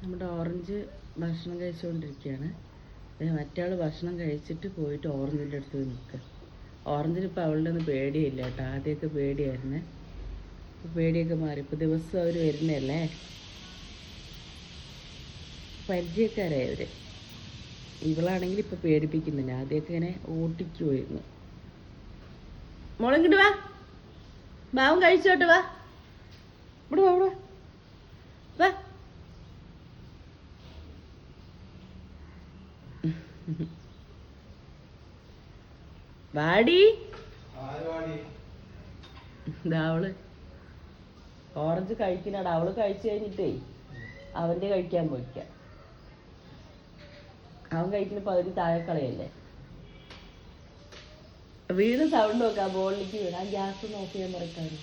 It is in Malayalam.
നമ്മുടെ ഓറഞ്ച് ഭക്ഷണം കഴിച്ചുകൊണ്ടിരിക്കുകയാണ്. മറ്റാൾ ഭക്ഷണം കഴിച്ചിട്ട് പോയിട്ട് ഓറഞ്ചിൻ്റെ അടുത്ത് നിൽക്കുക. ഓറഞ്ചിന് ഇപ്പോൾ അവളുടെ ഒന്നും പേടിയില്ല കേട്ടോ. ആദ്യമൊക്കെ പേടിയായിരുന്നേ. ഇപ്പോൾ പേടിയൊക്കെ മാറി. ഇപ്പോൾ ദിവസം അവർ വരുന്നതല്ലേ, പരിചയക്കാരായി അവർ. ഇവളാണെങ്കിൽ ഇപ്പോൾ പേടിപ്പിക്കുന്നില്ല. ആദ്യമൊക്കെ ഇങ്ങനെ ഓട്ടിക്കുമായിരുന്നു. മുളങ്ങിട്ട് വാ, ബാവും കഴിച്ചോട്ട് വാ, ഇവിടെ വാ, ഇവിടെ വാ. വാടി. അവള് ഓറഞ്ച് കഴിക്കണടാ. അവള് കഴിച്ചു കഴിഞ്ഞിട്ടേ അവന്റെ കഴിക്കാൻ പോയിക്ക. അവൻ കഴിക്കുന്ന പകുതി താഴെ കളയല്ലേ. വീണ് സൗണ്ട് നോക്കാം. ബോളിലേക്ക് വീണ് ആ ഗ്യാസ് നോക്കിയാൽ മറക്കാറ്.